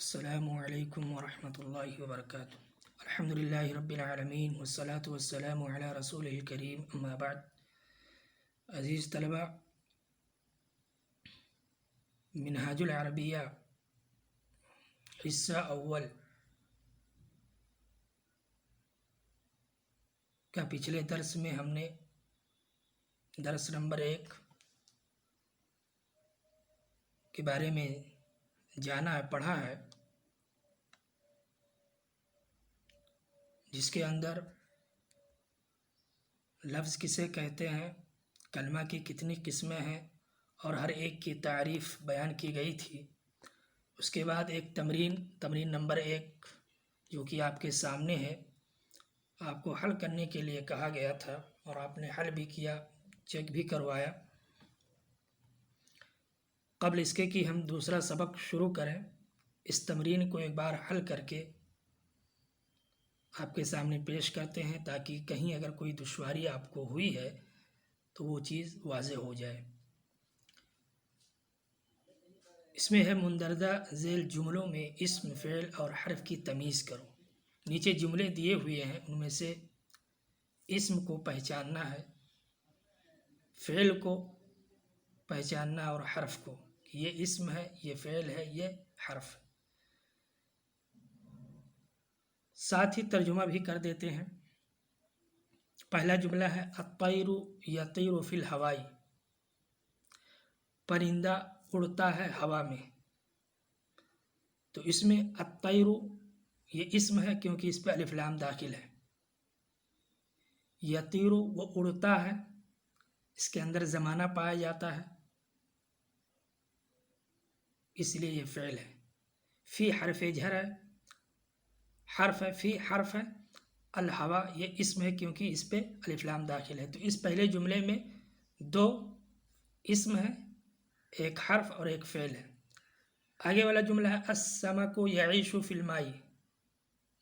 السلام علیکم ورحمۃ اللہ وبرکاتہ۔ الحمد للہ رب العالمین والصلاة والسلام علی رسول الکریم، اما بعد۔ عزیز طلبہ، منہاج العربیہ حصہ اول کا پچھلے درس میں ہم نے درس نمبر 1 کے بارے میں جانا ہے، پڑھا ہے، جس کے اندر لفظ کسے کہتے ہیں، کلمہ کی کتنی قسمیں ہیں اور ہر ایک کی تعریف بیان کی گئی تھی۔ اس کے بعد ایک تمرین نمبر 1 جو کہ آپ کے سامنے ہے، آپ کو حل کرنے کے لیے کہا گیا تھا اور آپ نے حل بھی کیا، چیک بھی کروایا۔ قبل اس کے کہ ہم دوسرا سبق شروع کریں، اس تمرین کو ایک بار حل کر کے آپ کے سامنے پیش کرتے ہیں، تاکہ کہیں اگر کوئی دشواری آپ کو ہوئی ہے تو وہ چیز واضح ہو جائے۔ اس میں ہے مندرجہ ذیل جملوں میں اسم، فعل اور حرف کی تمیز کرو۔ نیچے جملے دیے ہوئے ہیں، ان میں سے اسم کو پہچاننا ہے، فعل کو پہچاننا اور حرف کو، کہ یہ اسم ہے، یہ فعل ہے، یہ حرف ہے۔ ساتھ ہی ترجمہ بھی کر دیتے ہیں۔ پہلا جملہ ہے الطیر یطیر فی الہواء، پرندہ اڑتا ہے ہوا میں۔ تو اس میں الطیر یہ اسم ہے کیونکہ اس پہ الف لام داخل ہے۔ یطیر وہ اڑتا ہے، اس کے اندر زمانہ پایا جاتا ہے، اس لیے یہ فعل ہے۔ فی حرف جر ہے، حرف ہے، فی حرف ہے، الہوا یہ اسم ہے کیونکہ اس پہ الف لام داخل ہے۔ تو اس پہلے جملے میں 2 اسم ہے، ایک حرف اور ایک فعل ہے۔ آگے والا جملہ ہے السمک یعیش فی الماء،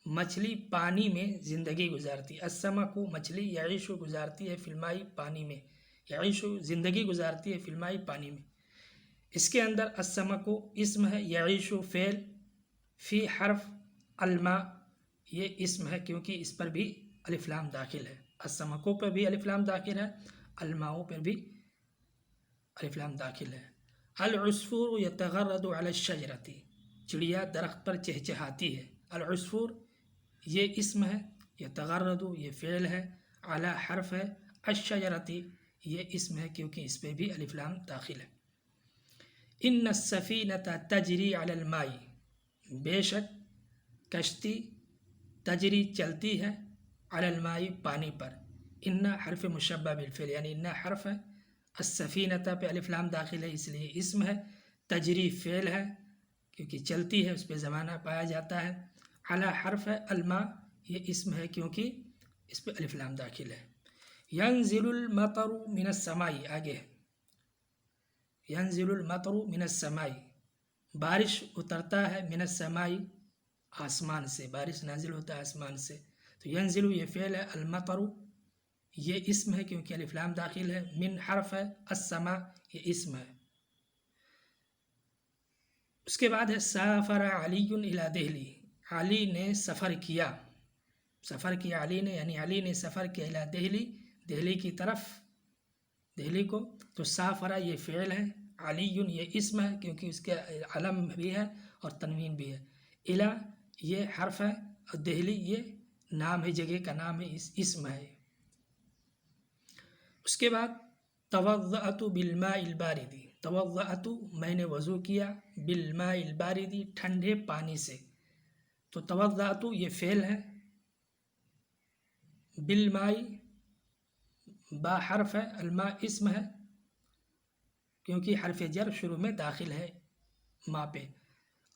مچھلی پانی میں زندگی گزارتی ہے۔ السمک مچھلی، یعیش گزارتی ہے، فی الماء پانی میں، یعیش زندگی گزارتی ہے، فی الماء پانی میں۔ اس کے اندر السمک اسم ہے، یعیش فعل، فی حرف، الماء یہ اسم ہے کیونکہ اس پر بھی الف لام داخل ہے۔ السمکوں پر بھی الف لام داخل ہے، الماءوں پر بھی الف لام داخل ہے۔ العصفور یتغرد علی الشجرۃ، چڑیا درخت پر چہچہاتی ہے۔ العصفور یہ اسم ہے، یتغرد یہ فعل ہے، علی حرف ہے، الشجرۃ یہ اسم ہے کیونکہ اس پہ بھی الف لام داخل ہے۔ ان السفینۃ تجری علی الماء، بے شک کشتی تجری چلتی ہے، علی الماء پانی پر۔ ان حرف مشبہ بالفعل، یعنی ان حرف ہے، السفینۃ پہ الف لام داخل ہے اس لیے اسم ہے، تجری فعل ہے کیونکہ چلتی ہے، اس پہ زمانہ پایا جاتا ہے، علی حرف ہے، الماء یہ اسم ہے کیونکہ اس پہ الف لام داخل ہے۔ ینزل المطر من السماء، آگے ینزل المطر من السماء، بارش اترتا ہے، من السماء آسمان سے، بارش نازل ہوتا ہے آسمان سے۔ تو ینزل یہ فعل ہے، المطر یہ اسم ہے کیونکہ الف لام داخل ہے، من حرف ہے، السماء یہ اسم ہے۔ اس کے بعد ہے سافر علی الی دہلی، علی نے سفر کیا، سفر کیا علی نے، یعنی علی نے سفر کیا الی دہلی، دہلی کی طرف، دہلی کو۔ تو سافر یہ فعل ہے، علی یہ اسم ہے کیونکہ اس کے علم بھی ہے اور تنوین بھی ہے، الی یہ حرف ہے اور دہلی یہ نام ہے، جگہ کا نام ہے، اسم ہے۔ اس کے بعد توضأت بالماء البارد، توضأت میں نے وضو کیا، بالماء البارد ٹھنڈے پانی سے۔ تو توضأت یہ فعل ہے، بالماء با حرف ہے، الماء اسم ہے کیونکہ حرف جر شروع میں داخل ہے ما پہ،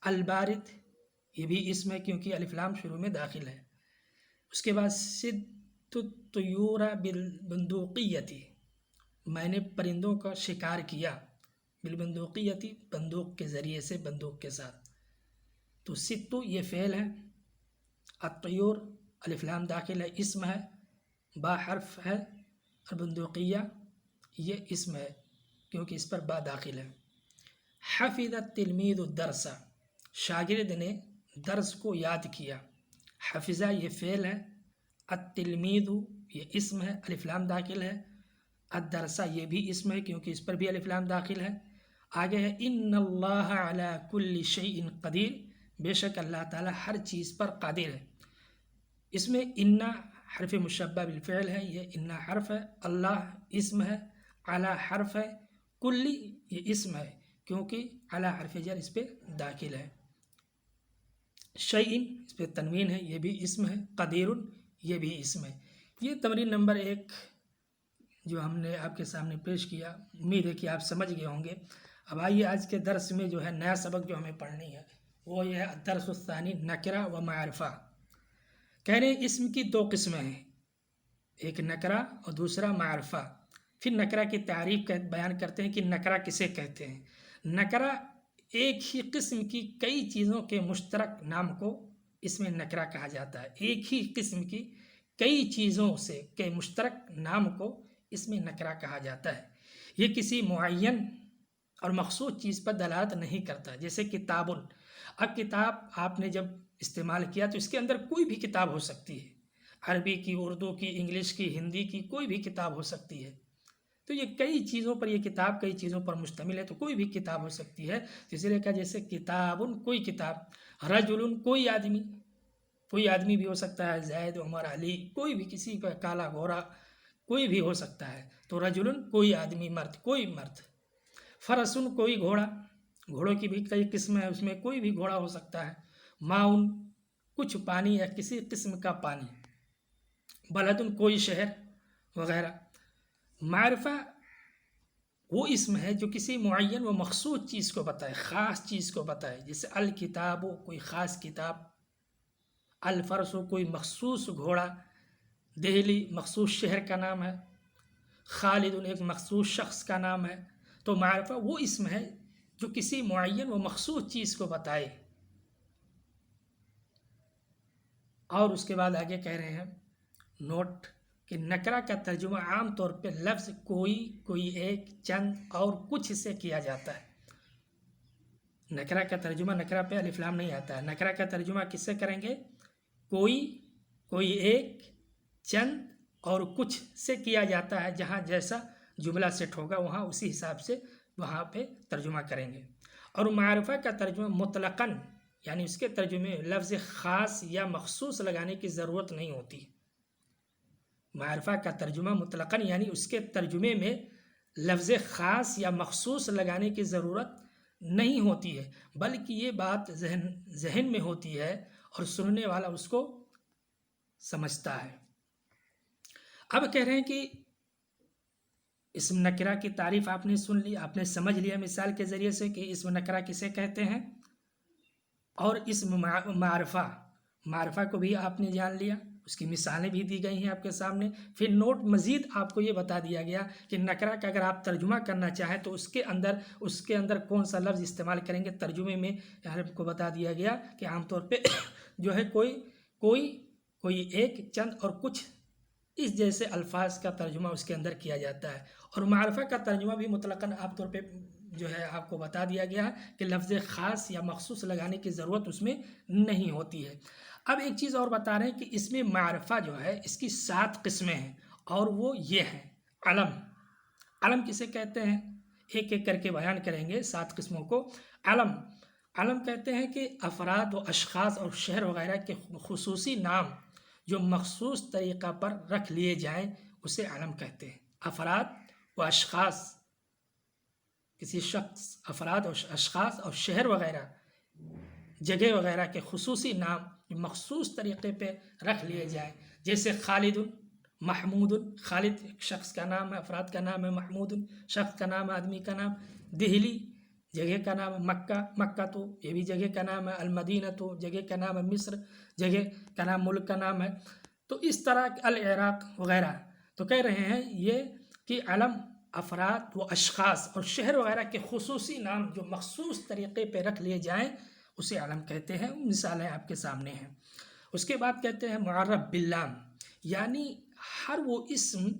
البارد یہ بھی اسم ہے کیونکہ الف لام شروع میں داخل ہے۔ اس کے بعد صدت الطیور بالبندقیۃ، میں نے پرندوں کا شکار کیا، بالبندقیۃ بندوق کے ذریعے سے، بندوق کے ساتھ۔ تو صدت یہ فعل ہے، الطیور الف لام داخل ہے، اسم ہے، با حرف ہے، اور بندقیہ یہ اسم ہے کیونکہ اس پر با داخل ہے۔ حفظ التلمیذ الدرس، शागिर्द ने दर्स को याद किया। हफिज़ा ये फ़ेल है, अत्तिलमीदु ये इस्म है, अलिफ लाम दाखिल है, अद्दरसा ये भी इस्म है क्योंकि इस पर भी अलिफ लाम दाखिल है। आगे है इन्नल्लाह अला कुल्लि शैइन क़दीर, बेशक अल्लाह ताला हर चीज़ पर कादिर है। इसमें इन्ना हर्फ मुशब्बह बिल फ़िअल है, ये इन्ना हर्फ है, अल्लाह इस्म है, अला हर्फ है, कुल्ली ये इस्म है क्योंकि अला हर्फ जर इस पर दाखिल है। शैइन इस पर तनवीन है, ये भी इस्म है, क़दीरुन ये भी इस्म है। ये तमरीन नंबर 1 जो हमने आपके सामने पेश किया, उम्मीद है कि आप समझ गए होंगे। अब आइए आज के दर्स में जो है नया सबक जो हमें पढ़नी है वो ये है दर्सुस्सानी नकरा व मारिफा। कह रहे हैं इसम की 2 किस्में हैं, एक नकरा और दूसरा मारिफा। फिर नकरा की तारीफ बयान करते हैं कि नकरा किसे कहते हैं। नकरा एक ही किस्म की कई चीज़ों के मुश्तरक नाम को इसमें नकरा कहा जाता है। एक ही किस्म की कई चीज़ों से के मुश्तरक नाम को इसमें नकरा कहा जाता है। ये किसी मुअय्यन और मखसूस चीज़ पर दलालत नहीं करता। जैसे किताबुन, अब किताब आपने जब इस्तेमाल किया तो इसके अंदर कोई भी किताब हो सकती है, अरबी की, उर्दू की, इंग्लिश की, हिंदी की, कोई भी किताब हो सकती है। तो ये कई चीज़ों पर, ये किताब कई चीज़ों पर मुश्तमिल है, तो कोई भी किताब हो सकती है। तो इसलिए कहा जैसे किताबुन कोई किताब, रजुलुन कोई आदमी भी हो सकता है, जैद, उमर, अली, कोई भी, किसी का काला गोरा कोई भी हो सकता है। तो रजुलुन कोई आदमी, मर्द कोई मर्द, फरसुन कोई घोड़ा, घोड़ों की भी कई किस्म है, उसमें कोई भी घोड़ा हो सकता है। माउन कुछ पानी या किसी किस्म का पानी, बलदुन कोई शहर वगैरह। मारिफा वो इस्म है जो किसी मुअय्यन व मखसूस चीज़ को बताए, ख़ास चीज़ को बताए। जैसे अल किताबो कोई ख़ास किताब, अल फरसो कोई मखसूस घोड़ा, दिल्ली मखसूस शहर का नाम है, खालिदुन एक मखसूस शख्स का नाम है। तो मारिफा वो इस्म है जो किसी मुअय्यन व मखसूस चीज़ को बताए। और उसके बाद आगे कह रहे हैं नोट कि नकरा का तर्जुमा आम तौर पे लफ्ज़ कोई, कोई एक, चंद और कुछ से किया जाता है। नकरा का तर्जुमा, नकरा पे अलिफ लाम नहीं आता है। नकरा का तर्जुमा किससे करेंगे? कोई, कोई एक, चंद और कुछ से किया जाता है। जहाँ जैसा जुमला सेट होगा वहाँ उसी हिसाब से वहाँ पे तर्जुमा करेंगे। और मारिफा का तर्जुमा मुतलक़न, यानी उसके तर्जुमे में लफ्ज़ ख़ास या मखसूस लगाने की ज़रूरत नहीं होती। मारिफा का तर्जुमा मुतलक़न यानी उसके तर्जुमे में लफ्ज़ ख़ास या मखसूस लगाने की ज़रूरत नहीं होती है, बल्कि ये बात जहन में होती है और सुनने वाला उसको समझता है। अब कह रहे हैं कि इस्म नकरा की तारीफ़ आपने सुन ली, आपने समझ लिया मिसाल के ज़रिए से कि इस्म नकरा किसे कहते हैं। और इस्म मारिफा को भी आपने जान लिया, उसकी मिसालें भी दी गई हैं आपके सामने। फिर नोट मज़ीद आपको ये बता दिया गया कि नकरा का अगर आप तर्जुमा करना चाहें तो उसके अंदर कौन सा लफ्ज़ इस्तेमाल करेंगे। तर्जुमे में आपको बता दिया गया कि आमतौर पे जो है कोई एक, चंद और कुछ, इस जैसे अल्फाज का तर्जुमा उसके अंदर किया जाता है। और मारिफा का तर्जुमा भी मुतलक़न आमतौर पे जो है आपको बता दिया गया कि लफ्ज़ ख़ास या मखसूस लगाने की ज़रूरत उसमें नहीं होती है। अब एक चीज़ और बता रहे हैं कि इसमें मारिफा जो है इसकी 7 किस्में हैं और वो ये हैं। अलम किसे कहते हैं, एक एक करके बयान करेंगे 7 किस्मों को। अलम कहते हैं कि अफराद व अशख़ास और शहर वगैरह के खुसूसी नाम जो मखसूस तरीक़ा पर रख लिए जाएँ उसे अलम कहते हैं। अफराद व अशख़ास, किसी शख्स, अफराद और अशख़ास और शहर वगैरह, जगह वगैरह के खुसूसी नाम जो मखसूस तरीक़े पे रख लिए जाए। जैसे खालिदुन, महमूदुन, खालिद शख्स का नाम है, अफराद का नाम है, महमूदुन शख्स का नाम है, आदमी का नाम। दिहली जगह का नाम है, मक्का तो ये भी जगह का नाम है, अलमदीना तो जगह का नाम है, मिस्र जगह का नाम, मुल्क का नाम है। तो इस तरह अल इराक़ वगैरह। तो कह रहे हैं ये कि अलम अफराद व अशख़ास और शहर वगैरह के खुसूसी नाम जो मखसूस तरीक़े पे रख लिए जाएँ उसे अलम कहते हैं। मिसालें आपके सामने हैं। उसके बाद कहते हैं मुअर्रब बिल्लाम, यानी हर वो इस्म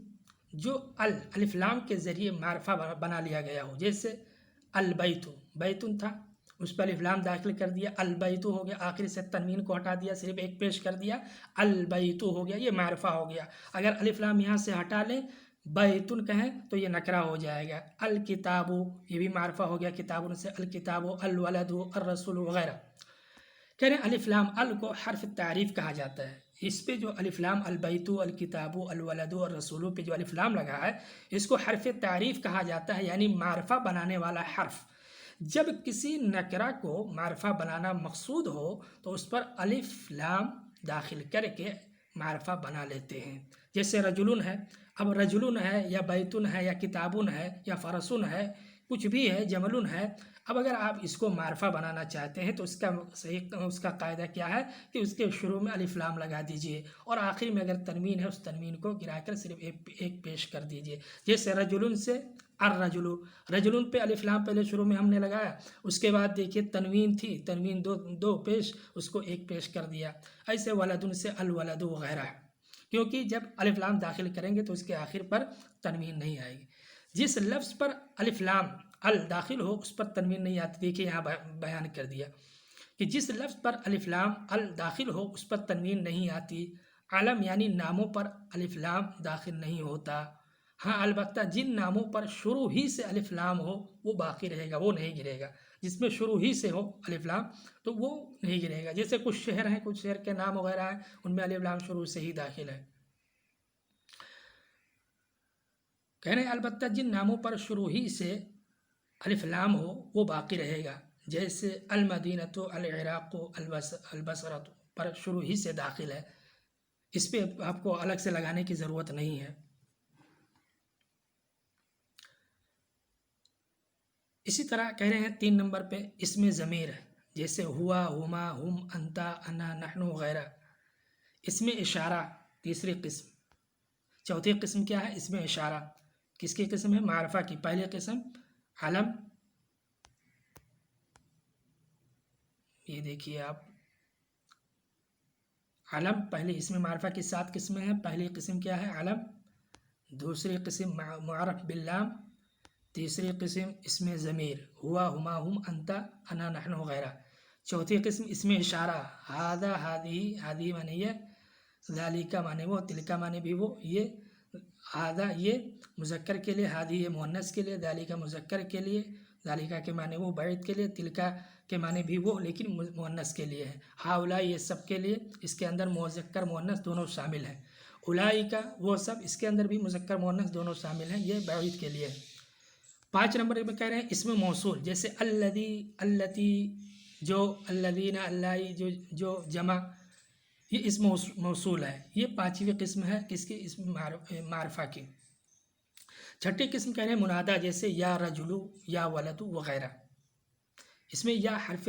जो अलिफ लाम के ज़रिए मारिफा बना लिया गया हो। जैसे अल बैतु, बैतुन था, उस पर अलिफ लाम दाखिल कर दिया। अल बैतु हो गया, आखिर से तनवीन को हटा दिया, सिर्फ एक पेश कर दिया, अल बैतु हो गया, ये मारफा हो गया। अगर अलिफ लाम यहाँ से हटा लें, बैतुन कहें तो ये नकरा हो जाएगा। अल किताबु, ये भी मारफा हो गया, किताबुन से अल किताबु, अल वलदु, अर रसूल वगैरह। कह रहे हैं अलिफ लाम अल को हर्फ तारीफ कहा जाता है। इस पे जो अलिफ लाम अल बैतु, अल किताबु, अल वलदु और रसूलु पे जो अलिफ लाम लगा है, इसको हर्फ तारीफ कहा जाता है, यानी मारफा बनाने वाला हर्फ। जब किसी नकरा को मारफा बनाना मकसूद हो तो उस पर अलिफ लाम दाखिल करके मारफा बना लेते हैं। जैसे रजुलुन है, अब रजुलुन है या बैतुन है या किताबुन है या फरसुन है, कुछ भी है, जमलुन है। अब अगर आप इसको मारफा बनाना चाहते हैं तो उसका कायदा क्या है कि उसके शुरू में अलिफ लाम लगा दीजिए और आखिर में अगर तनवीन है उस तनवीन को गिराकर सिर्फ एक पेश कर दीजिए। जैसे रजुलुन से अर रजुलु, रजुलुन पे अलिफ लाम पहले शुरू में हमने लगाया, उसके बाद देखिए तनवीन थी, तनवीन दो पेश, उसको एक पेश कर दिया। ऐसे वलदुन से अल वलदु वगैरह, क्योंकि जब अलिफ लाम दाखिल करेंगे तो उसके आखिर पर तनवीन नहीं आएगी। जिस लफ्ज़ पर अलिफ लाम अल दाखिल हो उस पर तनवीन नहीं आती। देखिए यहाँ बयान कर दिया कि जिस लफ्ज़ पर अलिफ लाम अल दाखिल हो उस पर तनवीन नहीं आती। आलम यानी नामों पर अलिफ लाम दाखिल नहीं होता। हाँ, अलबत्ता जिन नामों पर शुरू ही से अलिफ लाम हो वो बाकी रहेगा, वो नहीं गिरेगा। जिसमें शुरू ही से हो अलिफ लाम तो वो नहीं गिरेगा। जैसे कुछ शहर हैं, कुछ शहर के नाम वगैरह हैं, उनमें अलिफ लाम शुरू से ही दाखिल है। कह रहे हैं अलबत्ता जिन नामों पर शुरू ही से अलिफ लाम हो वो बाकी रहेगा। जैसे अल मदीनतु, अल इराक़ु, अल बसरतु पर शुरू ही से दाखिल है, इस पे आपको अलग से लगाने की ज़रूरत नहीं है। इसी तरह कह रहे हैं 3 नंबर पे इसमें ज़मीर है, जैसे हुआ, हुमा, हुम, अंता, अना, नहनु वगैरह। इसमें इशारा तीसरी किस्म। चौथी किस्म क्या है? इसमें इशारा। किसकी किस्म है? मारफा की। पहली किस्म अलम, ये देखिए आप, अलम पहले, इसमें मारफा की 7 किस्में हैं। पहली किस्म क्या है? अलम। दूसरी किस्म मुअर्रफ बिल्लाम। तीसरी किस्म इसमें ज़मीर, हुआ, हुमा, हुम, अंता, अना, नहनु वगैरह। चौथी किस्म इसमें इशारा, हादा, हादी, हादी माने ये, ज़ालिका माने वो, तिलका माने भी वो, ये हादा ये मुज़क्कर के लिए, हादी ये मुअन्नस के लिए, ज़ालिका मुज़क्कर के लिए, ज़ालिका के माने वो बैद के लिए, तिलका के माने भी वो लेकिन मुअन्नस के लिए है। हाउला ये सब के लिए, इसके अंदर मुज़क्कर मुअन्नस दोनों शामिल हैं। उलाइका वो सब, इसके अंदर भी मुज़क्कर मुअन्नस दोनों शामिल हैं, ये बैद के लिए। 5 नंबर में कह रहे हैं इसमें मौसूल, जैसे अल्लदी, अल्लती, जो, अल्लदीना, अल्लाई, जो जमा, ये इस मौसूल है। ये 5वीं किस्म है किसकी? इसमें मारफा की। छठी किस्म कह रहे हैं मुनादा, जैसे या रजुलु, या वलदु वगैरह। इसमें या हर्फ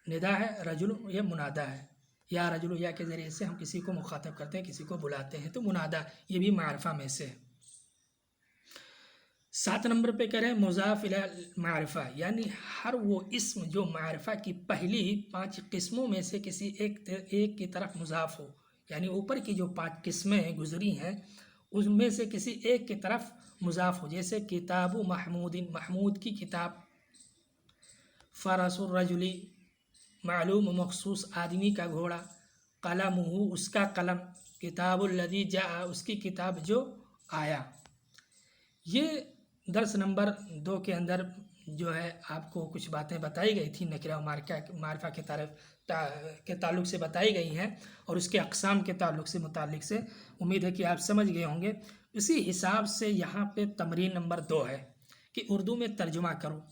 निदा है, रजुलु ये मुनादा है। या रजुलु या के ज़रिए से हम किसी को मुखातब करते हैं, किसी को बुलाते हैं, तो मुनादा ये भी मारफा में से है। 7 नंबर पे कह रहे हैं मुज़ाफ़ इला मारफा, यानी हर वो इस्म जो मारफा की पहली 5 किस्मों में से किसी एक की तरफ मुज़ाफ़ हो, यानी ऊपर की जो 5 किस्में गुजरी हैं उसमें से किसी एक की तरफ मुज़ाफ़ हो। जैसे किताबु महमूदिन, महमूद की किताब। फ़रसुर रजुली, मालूम मखसूस आदमी का घोड़ा। कलमुहु उसका कलम। किताबुल लज़ी जाअ उसकी किताब जो आया। ये दर्स नंबर 2 के अंदर जो है आपको कुछ बातें बताई गई थी, नकिरा मारफा के ताल्लुक़ से बताई गई हैं और उसके अक़साम के मुतालिक से उम्मीद है कि आप समझ गए होंगे। इसी हिसाब से यहाँ पे तमरीन नंबर 2 है कि उर्दू में तर्जुमा करो।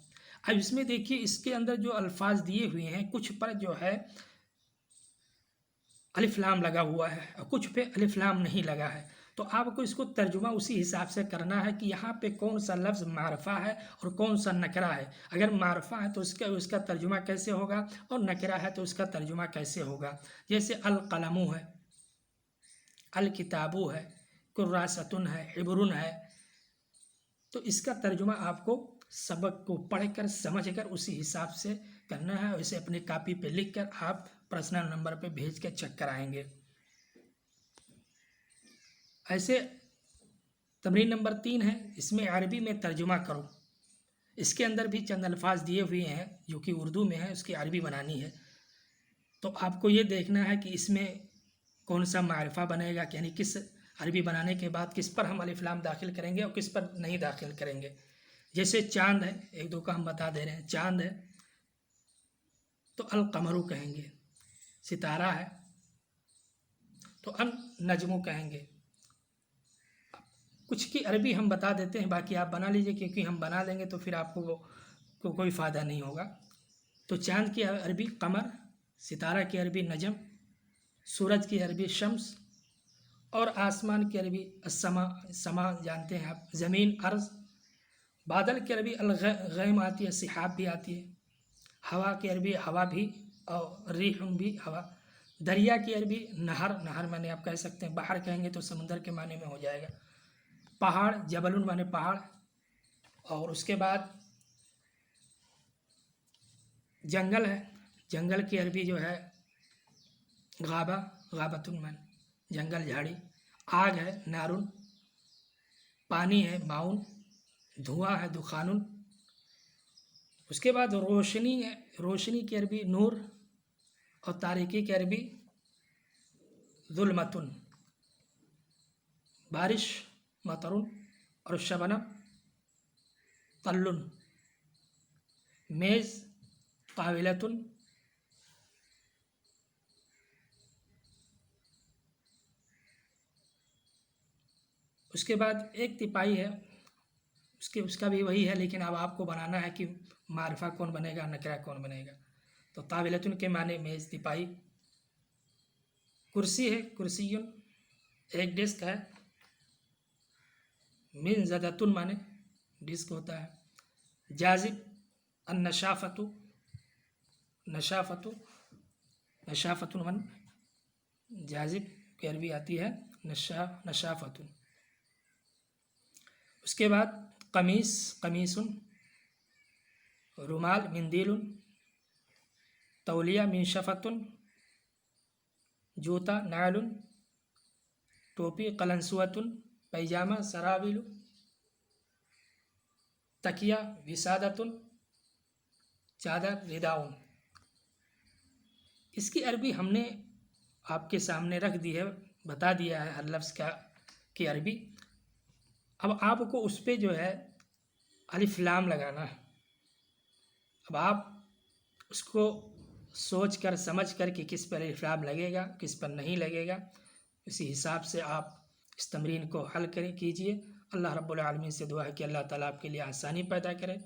अब इसमें देखिए इसके अंदर जो अल्फाज दिए हुए हैं, कुछ पर जो है अलिफ लाम लगा हुआ है और कुछ पे अलिफ लाम नहीं लगा है, तो आपको इसको तर्जुमा उसी हिसाब से करना है कि यहाँ पे कौन सा लफ्ज़ मारफा है और कौन सा नकरा है। अगर मारफा है तो उसका तर्जुमा कैसे होगा और नकरा है तो उसका तर्जुमा कैसे होगा। जैसे अल कलमु है, अल किताबु है, कुर्रासतुन है, इब्रुन है, तो इसका तर्जुमा आपको सबक को पढ़कर समझकर उसी हिसाब से करना है और इसे अपनी कॉपी पे लिख कर आप पर्सनल नंबर पे भेज के चेक कराएंगे। ऐसे तमरीन नंबर 3 है, इसमें अरबी में तर्जुमा करो। اس کے اندر بھی چند الفاظ دیے ہوئے ہیں جو کہ اردو میں ہے، اس کی عربی بنانی ہے. تو آپ کو یہ دیکھنا ہے کہ اس میں کون سا معرفہ بنے گا، یعنی کس عربی بنانے کے بعد کس پر ہم الف لام داخل کریں گے اور کس پر نہیں داخل کریں گے. جیسے چاند ہے، ایک دو کا ہم بتا دے رہے ہیں. چاند ہے تو القمرو کہیں گے. ستارہ ہے تو النجمو کہیں گے. کچھ کی عربی ہم بتا دیتے ہیں، باقی آپ بنا لیجئے، کیونکہ ہم بنا لیں گے تو پھر آپ کو کوئی فائدہ نہیں ہوگا. تو چاند کی عربی قمر، ستارہ کی عربی نجم، سورج کی عربی شمس، اور آسمان کی عربی السما. سما جانتے ہیں آپ، زمین ارض. بادل کی عربی الغیم آتی ہے، سحاب بھی آتی ہے. ہوا کی عربی ہوا بھی، اور ریح بھی ہوا. دریا کی عربی نہر. نہر معنی آپ کہہ سکتے ہیں، بحر کہیں گے تو سمندر کے معنی میں ہو جائے گا. پہاڑ، جبل معنی پہاڑ. اور اس کے بعد جنگل ہے. جنگل کی عربی جو ہے غابہ. غابۃ معنی جنگل، جھاڑی. آگ ہے نارن. پانی ہے ماؤن. دھواں ہے دخان. اس کے بعد روشنی ہے. روشنی کی عربی نور، اور تاریکی کی عربی ظلمۃ. بارش مطر، اور شبنم طل. میز طاولۃ. اس کے بعد ایک تپائی ہے، اس کا بھی وہی ہے، لیکن اب آپ کو بنانا ہے کہ معرفہ کون بنے گا، نکرہ کون بنے گا. تو طاولۃ کے معنی میز، تپائی. کرسی ہے، کرسی ایک ڈیسک ہے. منضدۃ معنی ڈسک ہوتا ہے. جاذب النشافۃ. نشافۃ معنی جاذب کی عربی آتی ہے نشافۃ. اس کے بعد قمیص، قمیص. رومال مندیل. تولیہ منشفۃ. جوتا نعل. ٹوپی قلنسوۃ. پیجامہ سراویل. تکیہ وسادۃ. چادر رداء. اس کی عربی ہم نے آپ کے سامنے رکھ دی ہے، بتا دیا ہے ہر لفظ کی عربی. اب آپ کو اس پہ جو ہے الف لام لگانا ہے. اب آپ اس کو سوچ کر سمجھ کر کہ کس پر الف لام لگے گا، کس پر نہیں لگے گا، اسی حساب سے آپ اس تمرین کو حل کیجئے. اللہ رب العالمین سے دعا ہے کہ اللہ تعالیٰ آپ کے لیے آسانی پیدا کرے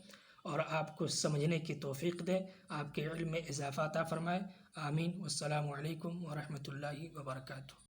اور آپ کو سمجھنے کی توفیق دے، آپ کے علم میں اضافہ عطا فرمائے. آمین. والسلام علیکم ورحمۃ اللہ وبرکاتہ.